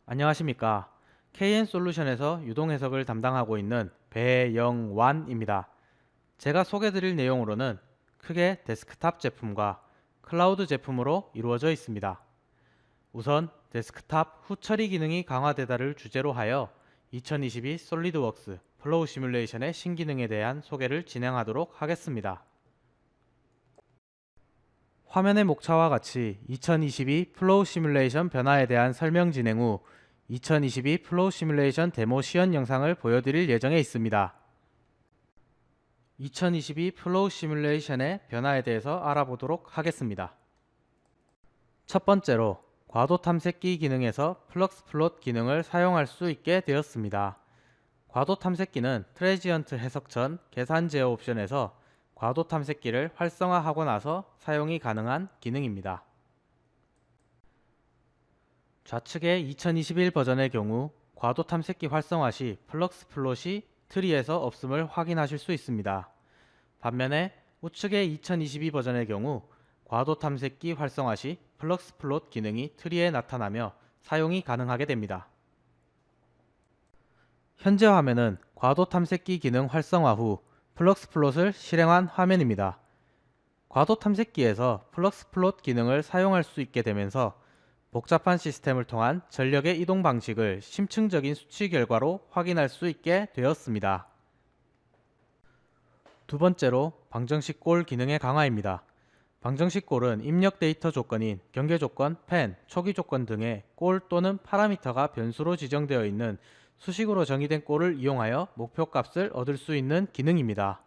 안녕하십니까. KN솔루션에서 유동 해석을 담당하고 있는 배영완입니다. 제가 소개드릴 내용으로는 크게 데스크탑 제품과 클라우드 제품으로 이루어져 있습니다. 우선 데스크탑 후처리 기능이 강화되다를 주제로 하여 2022 솔리드웍스 플로우 시뮬레이션의 신기능에 대한 소개를 진행하도록 하겠습니다. 화면의 목차와 같이 2022 플로우 시뮬레이션 변화에 대한 설명 진행 후 2022 플로우 시뮬레이션 데모 시연 영상을 보여드릴 예정에 있습니다. 2022 플로우 시뮬레이션의 변화에 대해서 알아보도록 하겠습니다. 첫 번째로 과도 탐색기 기능에서 플럭스 플롯 기능을 사용할 수 있게 되었습니다. 과도 탐색기는 트레지언트 해석 전 계산 제어 옵션에서 과도 탐색기를 활성화하고 나서 사용이 가능한 기능입니다. 좌측의 2021 버전의 경우 과도 탐색기 활성화 시 플럭스 플롯이 트리에서 없음을 확인하실 수 있습니다. 반면에 우측의 2022 버전의 경우 과도 탐색기 활성화 시 플럭스 플롯 기능이 트리에 나타나며 사용이 가능하게 됩니다. 현재 화면은 과도 탐색기 기능 활성화 후 플럭스 플롯을 실행한 화면입니다. 과도 탐색기에서 플럭스 플롯 기능을 사용할 수 있게 되면서 복잡한 시스템을 통한 전력의 이동 방식을 심층적인 수치 결과로 확인할 수 있게 되었습니다. 두 번째로 방정식 골 기능의 강화입니다. 방정식 골은 입력 데이터 조건인 경계 조건, 펜, 초기 조건 등의 골 또는 파라미터가 변수로 지정되어 있는 수식으로 정의된 골을 이용하여 목표 값을 얻을 수 있는 기능입니다.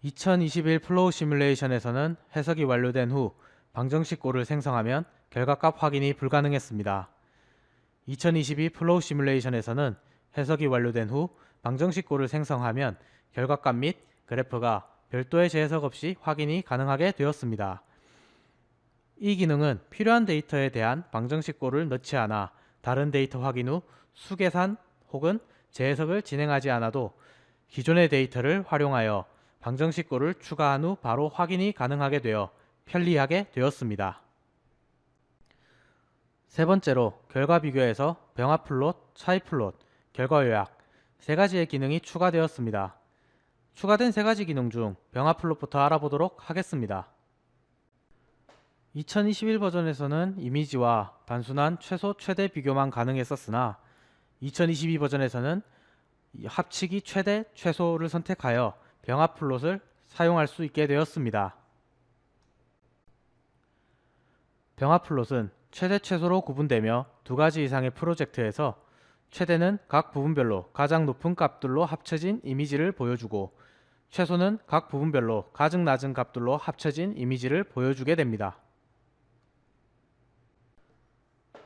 2021 플로우 시뮬레이션에서는 해석이 완료된 후 방정식 골을 생성하면 결과값 확인이 불가능했습니다. 2022 플로우 시뮬레이션에서는 해석이 완료된 후 방정식 골을 생성하면 결과값 및 그래프가 별도의 재해석 없이 확인이 가능하게 되었습니다. 이 기능은 필요한 데이터에 대한 방정식 골을 넣지 않아 다른 데이터 확인 후 수계산 혹은 재해석을 진행하지 않아도 기존의 데이터를 활용하여 방정식 골을 추가한 후 바로 확인이 가능하게 되어 편리하게 되었습니다. 세 번째로 결과 비교에서 병합 플롯, 차이 플롯, 결과 요약 세 가지의 기능이 추가되었습니다. 추가된 세 가지 기능 중 병합 플롯부터 알아보도록 하겠습니다. 2021 버전에서는 이미지와 단순한 최소 최대 비교만 가능했었으나 2022 버전에서는 합치기 최대 최소를 선택하여 병합 플롯을 사용할 수 있게 되었습니다. 병합 플롯은 최대 최소로 구분되며 두 가지 이상의 프로젝트에서 최대는 각 부분별로 가장 높은 값들로 합쳐진 이미지를 보여주고 최소는 각 부분별로 가장 낮은 값들로 합쳐진 이미지를 보여주게 됩니다.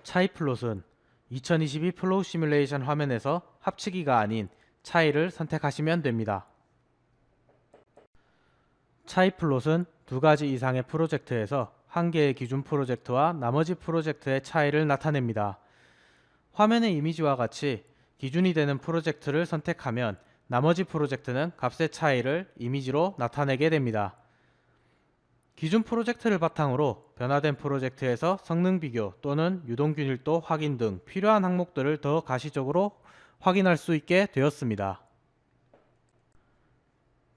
차이 플롯은 2022 플로우 시뮬레이션 화면에서 합치기가 아닌 차이를 선택하시면 됩니다. 차이 플롯은 두 가지 이상의 프로젝트에서 한 개의 기준 프로젝트와 나머지 프로젝트의 차이를 나타냅니다. 화면의 이미지와 같이 기준이 되는 프로젝트를 선택하면 나머지 프로젝트는 값의 차이를 이미지로 나타내게 됩니다. 기준 프로젝트를 바탕으로 변화된 프로젝트에서 성능 비교 또는 유동균일도 확인 등 필요한 항목들을 더 가시적으로 확인할 수 있게 되었습니다.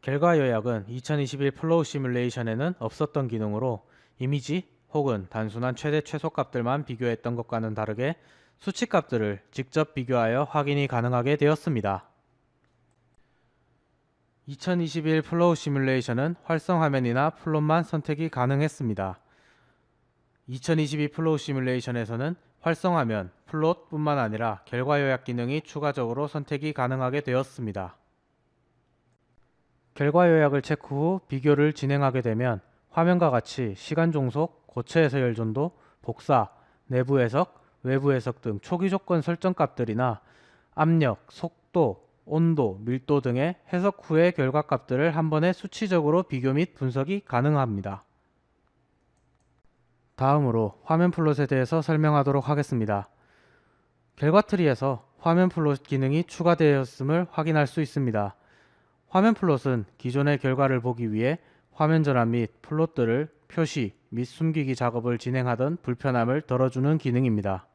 결과 요약은 2021 플로우 시뮬레이션에는 없었던 기능으로 이미지 혹은 단순한 최대 최소 값들만 비교했던 것과는 다르게 수치 값들을 직접 비교하여 확인이 가능하게 되었습니다. 2021 플로우 시뮬레이션은 활성 화면이나 플롯만 선택이 가능했습니다. 2022 플로우 시뮬레이션에서는 활성 화면, 플롯뿐만 아니라 결과 요약 기능이 추가적으로 선택이 가능하게 되었습니다. 결과 요약을 체크 후 비교를 진행하게 되면 화면과 같이 시간 종속, 고체 해서열 전도, 복사, 내부 해석, 외부 해석 등 초기 조건 설정 값들이나 압력, 속도, 온도, 밀도 등의 해석 후의 결과 값들을 한 번에 수치적으로 비교 및 분석이 가능합니다. 다음으로 화면 플롯에 대해서 설명하도록 하겠습니다. 결과 트리에서 화면 플롯 기능이 추가되었음을 확인할 수 있습니다. 화면 플롯은 기존의 결과를 보기 위해 화면 전환 및 플롯들을 표시 및 숨기기 작업을 진행하던 불편함을 덜어주는 기능입니다.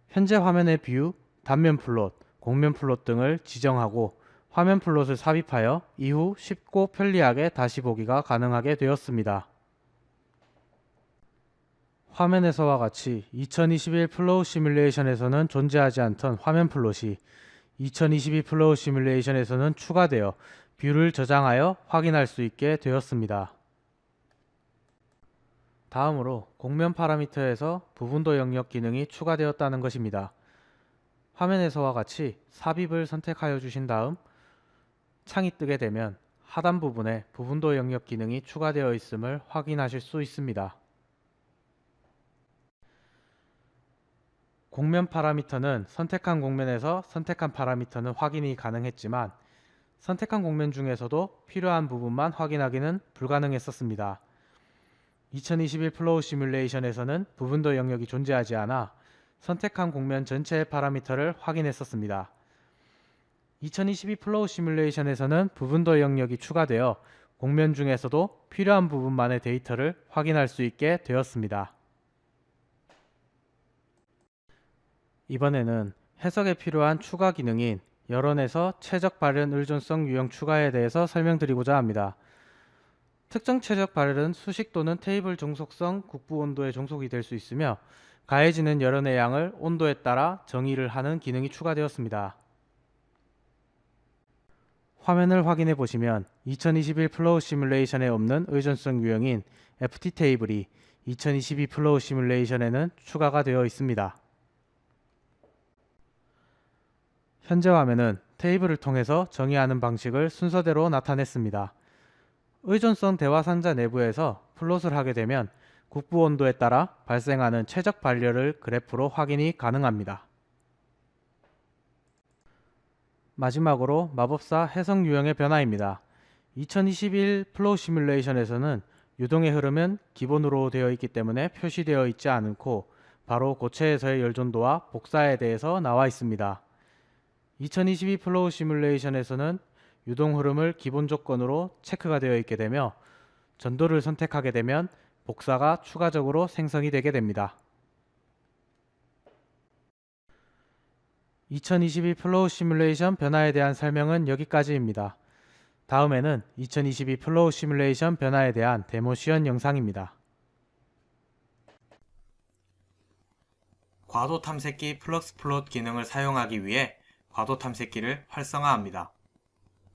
현재 화면의 뷰, 단면 플롯, 곡면 플롯 등을 지정하고 화면 플롯을 삽입하여 이후 쉽고 편리하게 다시 보기가 가능하게 되었습니다. 화면에서와 같이 2021 플로우 시뮬레이션에서는 존재하지 않던 화면 플롯이 2022 플로우 시뮬레이션에서는 추가되어 뷰를 저장하여 확인할 수 있게 되었습니다. 다음으로 곡면 파라미터에서 부분도 영역 기능이 추가되었다는 것입니다. 화면에서와 같이 삽입을 선택하여 주신 다음 창이 뜨게 되면 하단 부분에 부분도 영역 기능이 추가되어 있음을 확인하실 수 있습니다. 곡면 파라미터는 선택한 곡면에서 선택한 파라미터는 확인이 가능했지만 선택한 곡면 중에서도 필요한 부분만 확인하기는 불가능했었습니다. 2021 플로우 시뮬레이션에서는 부분도 영역이 존재하지 않아 선택한 곡면 전체의 파라미터를 확인했었습니다. 2022 플로우 시뮬레이션에서는 부분도 영역이 추가되어 곡면 중에서도 필요한 부분만의 데이터를 확인할 수 있게 되었습니다. 이번에는 해석에 필요한 추가 기능인 여론에서 최적 발현 의존성 유형 추가에 대해서 설명드리고자 합니다. 특정 최적 발열은 수식 또는 테이블 종속성 국부 온도에 종속이 될 수 있으며 가해지는 여론의 양을 온도에 따라 정의를 하는 기능이 추가되었습니다. 화면을 확인해 보시면 2021 플로우 시뮬레이션에 없는 의존성 유형인 FT 테이블이 2022 플로우 시뮬레이션에는 추가가 되어 있습니다. 현재 화면은 테이블을 통해서 정의하는 방식을 순서대로 나타냈습니다. 의존성 대화 상자 내부에서 플롯을 하게 되면 국부 온도에 따라 발생하는 최적 발열을 그래프로 확인이 가능합니다. 마지막으로 마법사 해석 유형의 변화입니다. 2021 플로우 시뮬레이션에서는 유동의 흐름은 기본으로 되어 있기 때문에 표시되어 있지 않고 바로 고체에서의 열전도와 복사에 대해서 나와 있습니다. 2022 플로우 시뮬레이션에서는 유동 흐름을 기본 조건으로 체크가 되어 있게 되며 전도를 선택하게 되면 복사가 추가적으로 생성이 되게 됩니다. 2022 플로우 시뮬레이션 변화에 대한 설명은 여기까지입니다. 다음에는 2022 플로우 시뮬레이션 변화에 대한 데모 시연 영상입니다. 과도 탐색기 플럭스 플롯 기능을 사용하기 위해 과도 탐색기를 활성화합니다.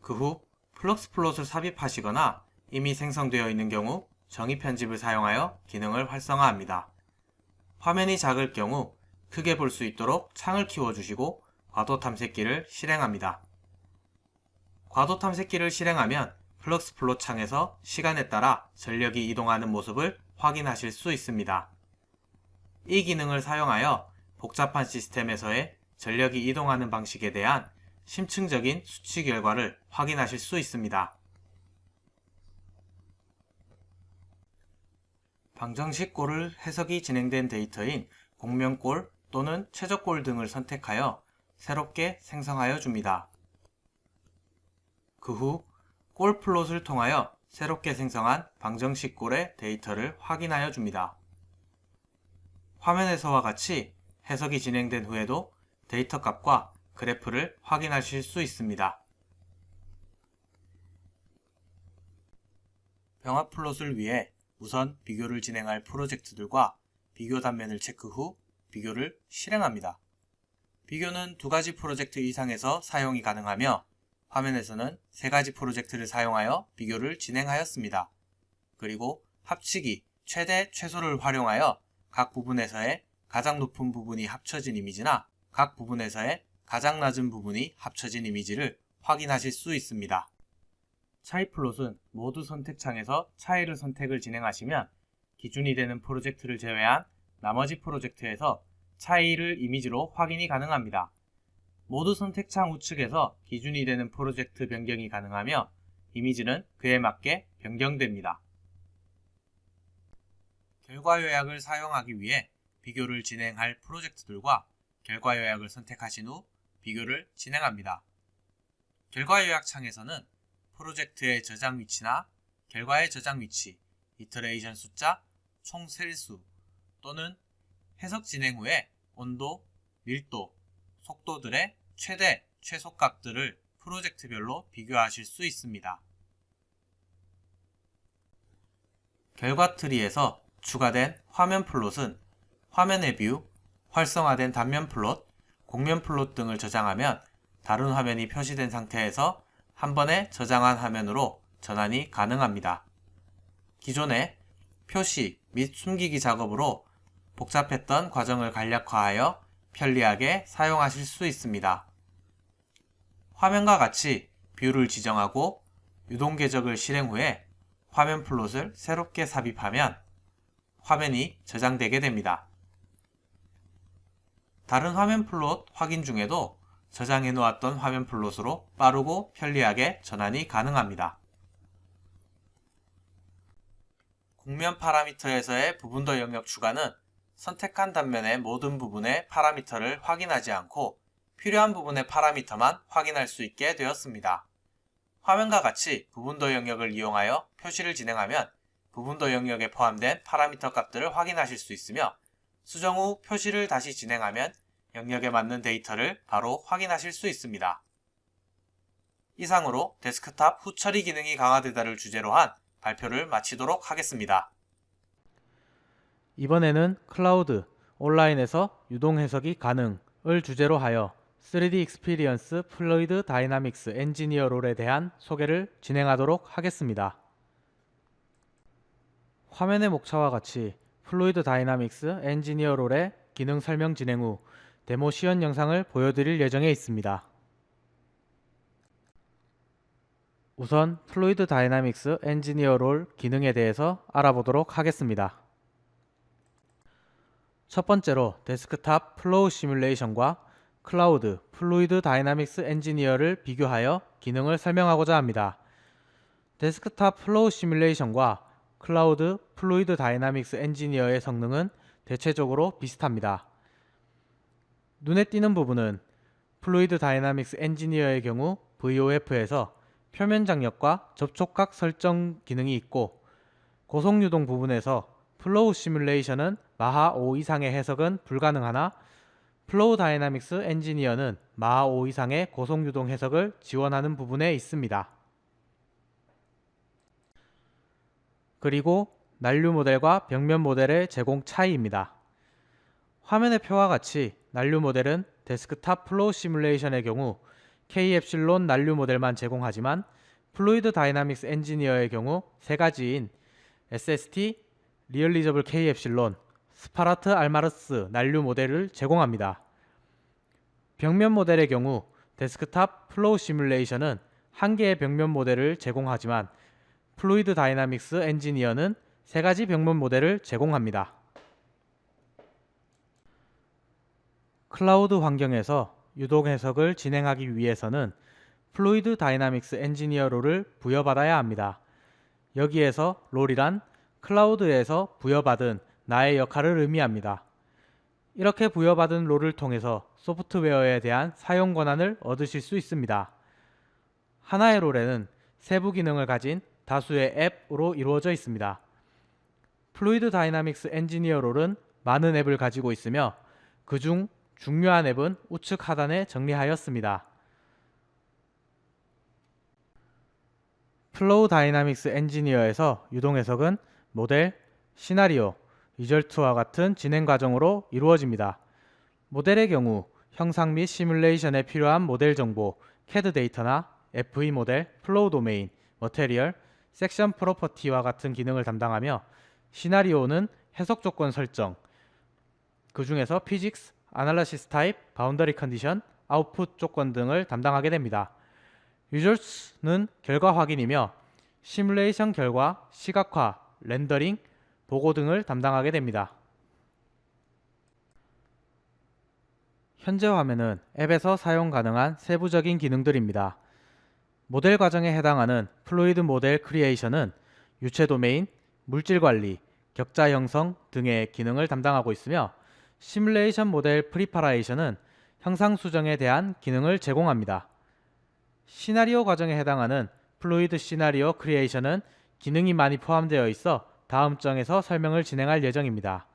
그 후 플럭스 플롯을 삽입하시거나 이미 생성되어 있는 경우 정의 편집을 사용하여 기능을 활성화합니다. 화면이 작을 경우 크게 볼 수 있도록 창을 키워주시고 과도 탐색기를 실행합니다. 과도 탐색기를 실행하면 플럭스 플롯 창에서 시간에 따라 전력이 이동하는 모습을 확인하실 수 있습니다. 이 기능을 사용하여 복잡한 시스템에서의 전력이 이동하는 방식에 대한 심층적인 수치 결과를 확인하실 수 있습니다. 방정식 꼴을 해석이 진행된 데이터인 곡면꼴 또는 최저꼴 등을 선택하여 새롭게 생성하여 줍니다. 그 후 꼴 플롯을 통하여 새롭게 생성한 방정식 꼴의 데이터를 확인하여 줍니다. 화면에서와 같이 해석이 진행된 후에도 데이터 값과 그래프를 확인하실 수 있습니다. 병합 플롯을 위해 우선 비교를 진행할 프로젝트들과 비교 단면을 체크 후 비교를 실행합니다. 비교는 2가지 프로젝트 이상에서 사용이 가능하며 화면에서는 3가지 프로젝트를 사용하여 비교를 진행하였습니다. 그리고 합치기, 최대, 최소를 활용하여 각 부분에서의 가장 높은 부분이 합쳐진 이미지나 각 부분에서의 가장 낮은 부분이 합쳐진 이미지를 확인하실 수 있습니다. 차이 플롯은 모두 선택창에서 차이를 선택을 진행하시면 기준이 되는 프로젝트를 제외한 나머지 프로젝트에서 차이를 이미지로 확인이 가능합니다. 모두 선택창 우측에서 기준이 되는 프로젝트 변경이 가능하며 이미지는 그에 맞게 변경됩니다. 결과 요약을 사용하기 위해 비교를 진행할 프로젝트들과 결과 요약을 선택하신 후 비교를 진행합니다. 결과 요약 창에서는 프로젝트의 저장 위치나 결과의 저장 위치, 이터레이션 숫자, 총 셀수 또는 해석 진행 후에 온도, 밀도, 속도들의 최대, 최소값들을 프로젝트별로 비교하실 수 있습니다. 결과 트리에서 추가된 화면 플롯은 화면의 뷰, 활성화된 단면 플롯, 곡면 플롯 등을 저장하면 다른 화면이 표시된 상태에서 한 번에 저장한 화면으로 전환이 가능합니다. 기존의 표시 및 숨기기 작업으로 복잡했던 과정을 간략화하여 편리하게 사용하실 수 있습니다. 화면과 같이 뷰를 지정하고 유동 궤적을 실행 후에 화면 플롯을 새롭게 삽입하면 화면이 저장되게 됩니다. 다른 화면 플롯 확인 중에도 저장해 놓았던 화면 플롯으로 빠르고 편리하게 전환이 가능합니다. 곡면 파라미터에서의 부분도 영역 추가는 선택한 단면의 모든 부분의 파라미터를 확인하지 않고 필요한 부분의 파라미터만 확인할 수 있게 되었습니다. 화면과 같이 부분도 영역을 이용하여 표시를 진행하면 부분도 영역에 포함된 파라미터 값들을 확인하실 수 있으며 수정 후 표시를 다시 진행하면 영역에 맞는 데이터를 바로 확인하실 수 있습니다. 이상으로 데스크탑 후처리 기능이 강화되다를 주제로 한 발표를 마치도록 하겠습니다. 이번에는 클라우드, 온라인에서 유동 해석이 가능을 주제로 하여 3D 익스피리언스 플루이드 다이나믹스 엔지니어 롤에 대한 소개를 진행하도록 하겠습니다. 화면의 목차와 같이 플루이드 다이나믹스 엔지니어 롤의 기능 설명 진행 후 데모 시연 영상을 보여드릴 예정에 있습니다. 우선 플루이드 다이나믹스 엔지니어 롤 기능에 대해서 알아보도록 하겠습니다. 첫 번째로 데스크탑 플로우 시뮬레이션과 클라우드 플루이드 다이나믹스 엔지니어를 비교하여 기능을 설명하고자 합니다. 데스크탑 플로우 시뮬레이션과 클라우드 플루이드 다이나믹스 엔지니어의 성능은 대체적으로 비슷합니다. 눈에 띄는 부분은 플루이드 다이나믹스 엔지니어의 경우 VOF에서 표면 장력과 접촉각 설정 기능이 있고 고속유동 부분에서 플로우 시뮬레이션은 마하 5 이상의 해석은 불가능하나 플로우 다이나믹스 엔지니어는 마하 5 이상의 고속유동 해석을 지원하는 부분에 있습니다. 그리고 난류 모델과 벽면 모델의 제공 차이입니다. 화면의 표와 같이 난류 모델은 데스크탑 플로우 시뮬레이션의 경우 K-엡실론 난류 모델만 제공하지만 플루이드 다이나믹스 엔지니어의 경우 세 가지인 SST, 리얼리저블 K-엡실론, 스파라트 알마르스 난류 모델을 제공합니다. 벽면 모델의 경우 데스크탑 플로우 시뮬레이션은 한 개의 벽면 모델을 제공하지만 플루이드 다이나믹스 엔지니어는 세 가지 벽면 모델을 제공합니다. 클라우드 환경에서 유동 해석을 진행하기 위해서는 플루이드 다이나믹스 엔지니어 롤을 부여받아야 합니다. 여기에서 롤이란 클라우드에서 부여받은 나의 역할을 의미합니다. 이렇게 부여받은 롤을 통해서 소프트웨어에 대한 사용 권한을 얻으실 수 있습니다. 하나의 롤에는 세부 기능을 가진 다수의 앱으로 이루어져 있습니다. 플루이드 다이나믹스 엔지니어 롤은 많은 앱을 가지고 있으며 그중 중요한 앱은 우측 하단에 정리하였습니다. 플로우 다이나믹스 엔지니어에서 유동 해석은 모델, 시나리오, 리절트와 같은 진행 과정으로 이루어집니다. 모델의 경우 형상 및 시뮬레이션에 필요한 모델 정보, CAD 데이터나 FE 모델, 플로우 도메인, 머테리얼, 섹션 프로퍼티와 같은 기능을 담당하며 시나리오는 해석 조건 설정, 그 중에서 피직스, 아날리시스 타입, 바운더리 컨디션, 아웃풋 조건 등을 담당하게 됩니다. 리졸트는 결과 확인이며 시뮬레이션 결과, 시각화, 렌더링, 보고 등을 담당하게 됩니다. 현재 화면은 앱에서 사용 가능한 세부적인 기능들입니다. 모델 과정에 해당하는 플루이드 모델 크리에이션은 유체 도메인, 물질 관리, 격자 형성 등의 기능을 담당하고 있으며 시뮬레이션 모델 프리파레이션은 형상 수정에 대한 기능을 제공합니다. 시나리오 과정에 해당하는 플루이드 시나리오 크리에이션은 기능이 많이 포함되어 있어 다음 정에서 설명을 진행할 예정입니다.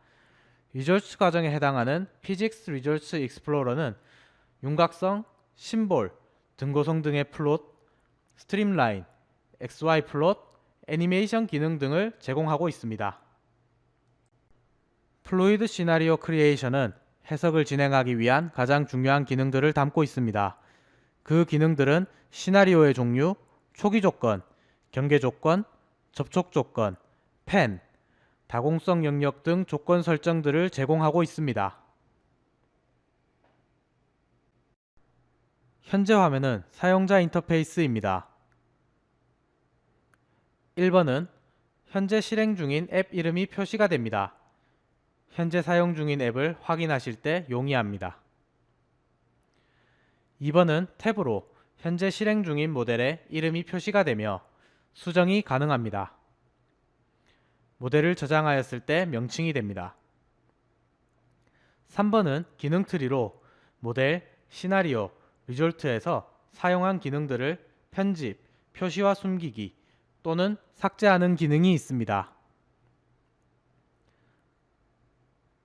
리졸츠 과정에 해당하는 피직스 리졸츠 익스플로러는 윤곽성, 심볼, 등고성 등의 플롯, 스트림라인, XY 플롯, 애니메이션 기능 등을 제공하고 있습니다. 플루이드 시나리오 크리에이션은 해석을 진행하기 위한 가장 중요한 기능들을 담고 있습니다. 그 기능들은 시나리오의 종류, 초기 조건, 경계 조건, 접촉 조건, 펜, 다공성 영역 등 조건 설정들을 제공하고 있습니다. 현재 화면은 사용자 인터페이스입니다. 1번은 현재 실행 중인 앱 이름이 표시가 됩니다. 현재 사용 중인 앱을 확인하실 때 용이합니다. 2번은 탭으로 현재 실행 중인 모델의 이름이 표시가 되며 수정이 가능합니다. 모델을 저장하였을 때 명칭이 됩니다. 3번은 기능 트리로 모델, 시나리오, 리졸트에서 사용한 기능들을 편집, 표시와 숨기기 또는 삭제하는 기능이 있습니다.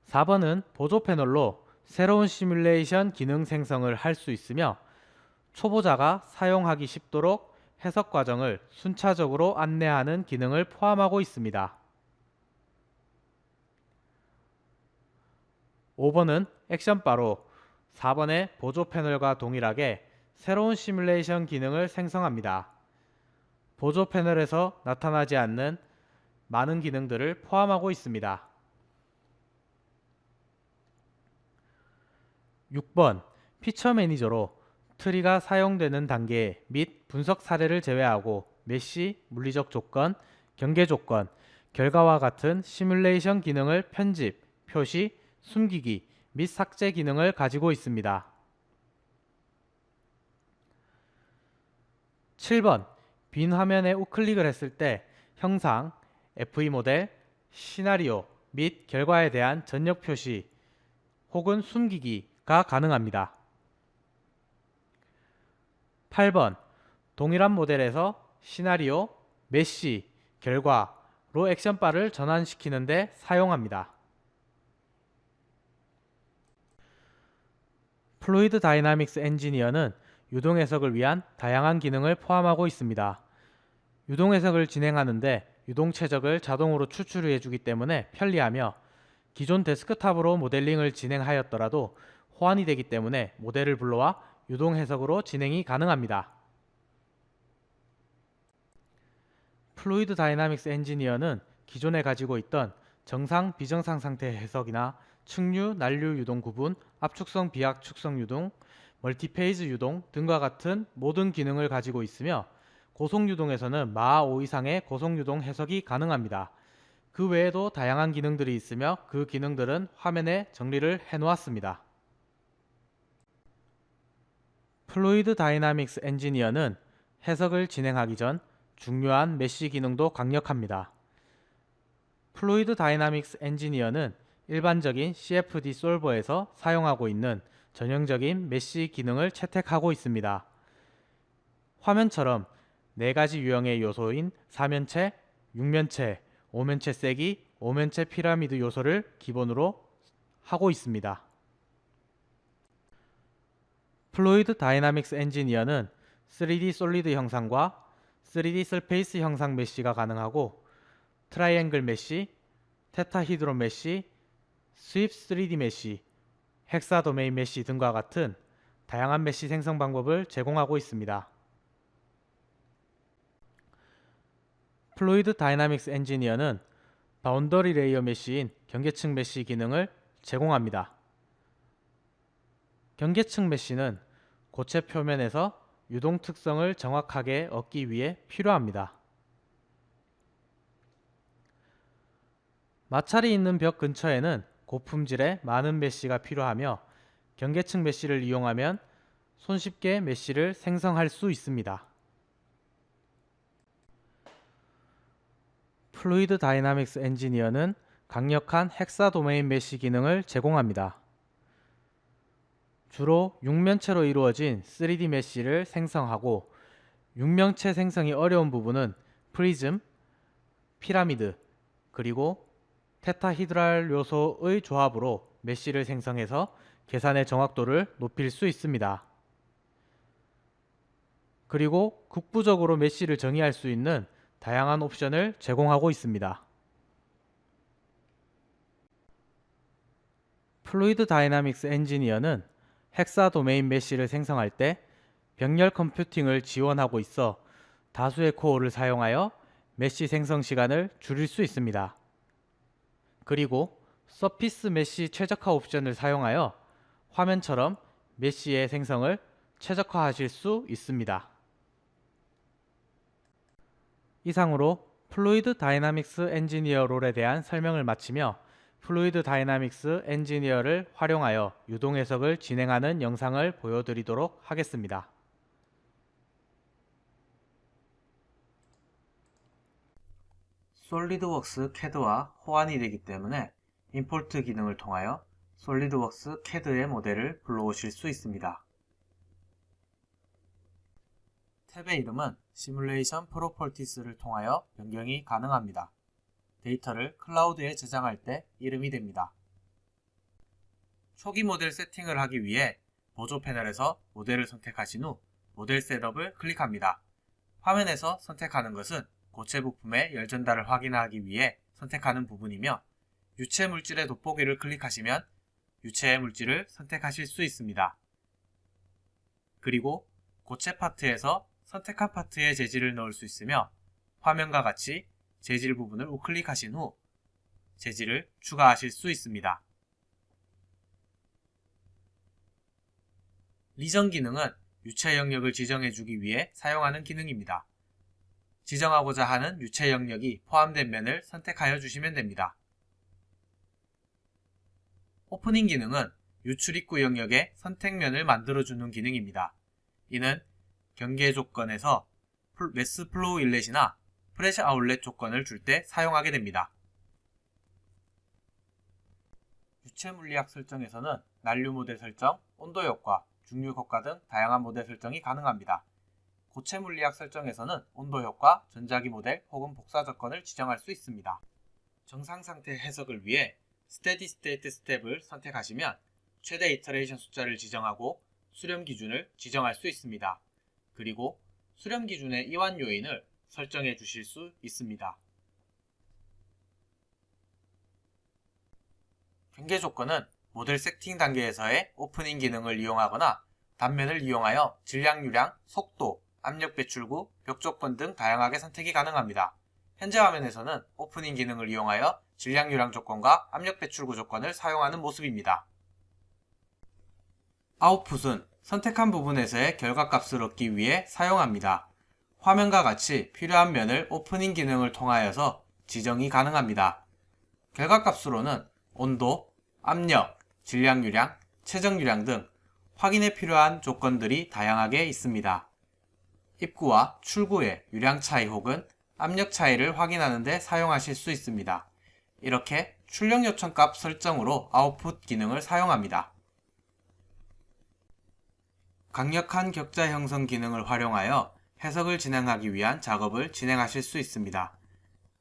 4번은 보조 패널로 새로운 시뮬레이션 기능 생성을 할 수 있으며 초보자가 사용하기 쉽도록 해석 과정을 순차적으로 안내하는 기능을 포함하고 있습니다. 5번은 액션바로 4번의 보조 패널과 동일하게 새로운 시뮬레이션 기능을 생성합니다. 보조 패널에서 나타나지 않는 많은 기능들을 포함하고 있습니다. 6번 피처 매니저로 트리가 사용되는 단계 및 분석 사례를 제외하고 메시, 물리적 조건, 경계 조건, 결과와 같은 시뮬레이션 기능을 편집, 표시, 숨기기 및 삭제 기능을 가지고 있습니다. 7번 빈 화면에 우클릭을 했을 때 형상, FE 모델, 시나리오 및 결과에 대한 전역 표시 혹은 숨기기가 가능합니다. 8번 동일한 모델에서 시나리오, 메시, 결과로 액션바를 전환시키는 데 사용합니다. 플루이드 다이나믹스 엔지니어는 유동 해석을 위한 다양한 기능을 포함하고 있습니다. 유동 해석을 진행하는데 유동 최적을 자동으로 추출해 주기 때문에 편리하며 기존 데스크탑으로 모델링을 진행하였더라도 호환이 되기 때문에 모델을 불러와 유동 해석으로 진행이 가능합니다. 플루이드 다이나믹스 엔지니어는 기존에 가지고 있던 정상, 비정상 상태 해석이나 측류, 난류 유동 구분, 압축성, 비압축성 유동, 멀티페이즈 유동 등과 같은 모든 기능을 가지고 있으며 고속유동에서는 마하 5 이상의 고속유동 해석이 가능합니다. 그 외에도 다양한 기능들이 있으며 그 기능들은 화면에 정리를 해 놓았습니다. 플루이드 다이나믹스 엔지니어는 해석을 진행하기 전 중요한 메시 기능도 강력합니다. 플루이드 다이나믹스 엔지니어는 일반적인 CFD 솔버에서 사용하고 있는 전형적인 메시 기능을 채택하고 있습니다. 화면처럼 4가지 유형의 요소인 4면체, 6면체, 5면체 세기, 5면체 피라미드 요소를 기본으로 하고 있습니다. 플루이드 다이나믹스 엔지니어는 3D 솔리드 형상과 3D 서페이스 형상 메시가 가능하고 트라이앵글 메시, 테타히드론 메시, 스윕 3D 메시, 헥사 도메인 메시 등과 같은 다양한 메시 생성 방법을 제공하고 있습니다. 플루이드 다이나믹스 엔지니어는 바운더리 레이어 메시인 경계층 메시 기능을 제공합니다. 경계층 메시는 고체 표면에서 유동 특성을 정확하게 얻기 위해 필요합니다. 마찰이 있는 벽 근처에는 고품질의 많은 메시가 필요하며 경계층 메시를 이용하면 손쉽게 메시를 생성할 수 있습니다. 플루이드 다이나믹스 엔지니어는 강력한 헥사 도메인 메시 기능을 제공합니다. 주로 6면체로 이루어진 3D 메시를 생성하고 6면체 생성이 어려운 부분은 프리즘, 피라미드, 그리고 테타히드랄 요소의 조합으로 메쉬를 생성해서 계산의 정확도를 높일 수 있습니다. 그리고 국부적으로 메쉬를 정의할 수 있는 다양한 옵션을 제공하고 있습니다. 플루이드 다이나믹스 엔지니어는 헥사 도메인 메쉬를 생성할 때 병렬 컴퓨팅을 지원하고 있어 다수의 코어를 사용하여 메쉬 생성 시간을 줄일 수 있습니다. 그리고 서피스 메쉬 최적화 옵션을 사용하여 화면처럼 메쉬의 생성을 최적화하실 수 있습니다. 이상으로 플루이드 다이나믹스 엔지니어 롤에 대한 설명을 마치며 플루이드 다이나믹스 엔지니어를 활용하여 유동 해석을 진행하는 영상을 보여드리도록 하겠습니다. 솔리드웍스 CAD와 호환이 되기 때문에 임포트 기능을 통하여 솔리드웍스 CAD의 모델을 불러오실 수 있습니다. 탭의 이름은 시뮬레이션 프로퍼티스를 통하여 변경이 가능합니다. 데이터를 클라우드에 저장할 때 이름이 됩니다. 초기 모델 세팅을 하기 위해 보조 패널에서 모델을 선택하신 후 모델 셋업을 클릭합니다. 화면에서 선택하는 것은 고체 부품의 열 전달을 확인하기 위해 선택하는 부분이며 유체 물질의 돋보기를 클릭하시면 유체의 물질을 선택하실 수 있습니다. 그리고 고체 파트에서 선택한 파트에 재질을 넣을 수 있으며 화면과 같이 재질 부분을 우클릭하신 후 재질을 추가하실 수 있습니다. 리전 기능은 유체 영역을 지정해주기 위해 사용하는 기능입니다. 지정하고자 하는 유체 영역이 포함된 면을 선택하여 주시면 됩니다. 오프닝 기능은 유출 입구 영역에 선택면을 만들어주는 기능입니다. 이는 경계 조건에서 매스 플로우 인렛이나 프레시 아웃렛 조건을 줄 때 사용하게 됩니다. 유체 물리학 설정에서는 난류 모델 설정, 온도 효과, 중류 효과 등 다양한 모델 설정이 가능합니다. 고체 물리학 설정에서는 온도 효과, 전자기 모델 혹은 복사 조건을 지정할 수 있습니다. 정상 상태 해석을 위해 스테디 스테이트 스텝을 선택하시면 최대 이터레이션 숫자를 지정하고 수렴 기준을 지정할 수 있습니다. 그리고 수렴 기준의 이완 요인을 설정해 주실 수 있습니다. 경계 조건은 모델 세팅 단계에서의 오프닝 기능을 이용하거나 단면을 이용하여 질량 유량, 속도, 압력 배출구, 벽 조건 등 다양하게 선택이 가능합니다. 현재 화면에서는 오프닝 기능을 이용하여 질량 유량 조건과 압력 배출구 조건을 사용하는 모습입니다. 아웃풋은 선택한 부분에서의 결과값을 얻기 위해 사용합니다. 화면과 같이 필요한 면을 오프닝 기능을 통하여서 지정이 가능합니다. 결과값으로는 온도, 압력, 질량 유량, 최적 유량 등 확인에 필요한 조건들이 다양하게 있습니다. 입구와 출구의 유량 차이 혹은 압력 차이를 확인하는 데 사용하실 수 있습니다. 이렇게 출력 요청 값 설정으로 아웃풋 기능을 사용합니다. 강력한 격자 형성 기능을 활용하여 해석을 진행하기 위한 작업을 진행하실 수 있습니다.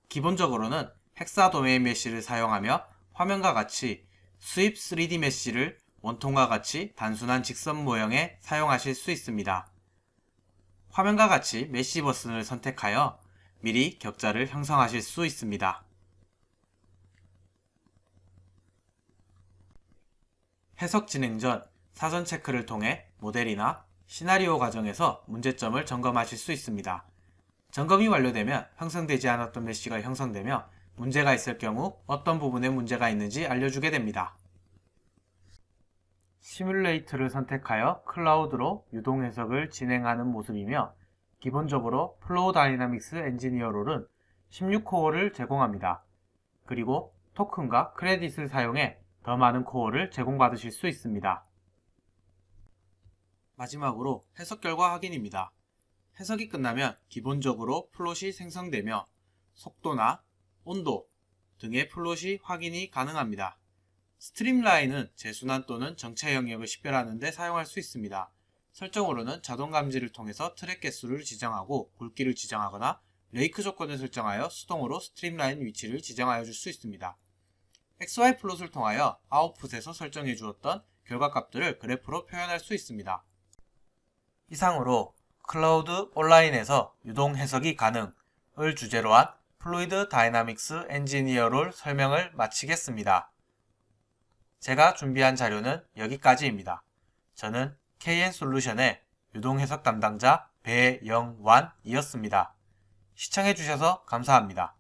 기본적으로는 헥사 도메인 메쉬를 사용하며 화면과 같이 수입 3D 메쉬를 원통과 같이 단순한 직선 모형에 사용하실 수 있습니다. 화면과 같이 메쉬 버튼을 선택하여 미리 격자를 형성하실 수 있습니다. 해석 진행 전 사전 체크를 통해 모델이나 시나리오 과정에서 문제점을 점검하실 수 있습니다. 점검이 완료되면 형성되지 않았던 메쉬가 형성되며 문제가 있을 경우 어떤 부분에 문제가 있는지 알려주게 됩니다. 시뮬레이트를 선택하여 클라우드로 유동 해석을 진행하는 모습이며 기본적으로 플로우 다이나믹스 엔지니어 롤은 16코어를 제공합니다. 그리고 토큰과 크레딧을 사용해 더 많은 코어를 제공받으실 수 있습니다. 마지막으로 해석 결과 확인입니다. 해석이 끝나면 기본적으로 플롯이 생성되며 속도나 온도 등의 플롯이 확인이 가능합니다. 스트림라인은 재순환 또는 정체 영역을 식별하는 데 사용할 수 있습니다. 설정으로는 자동 감지를 통해서 트랙 개수를 지정하고 굵기를 지정하거나 레이크 조건을 설정하여 수동으로 스트림라인 위치를 지정하여 줄 수 있습니다. XY 플롯을 통하여 아웃풋에서 설정해 주었던 결과값들을 그래프로 표현할 수 있습니다. 이상으로 클라우드 온라인에서 유동 해석이 가능을 주제로 한 플루이드 다이나믹스 엔지니어롤 설명을 마치겠습니다. 제가 준비한 자료는 여기까지입니다. 저는 KN솔루션의 유동해석 담당자 배영완이었습니다. 시청해주셔서 감사합니다.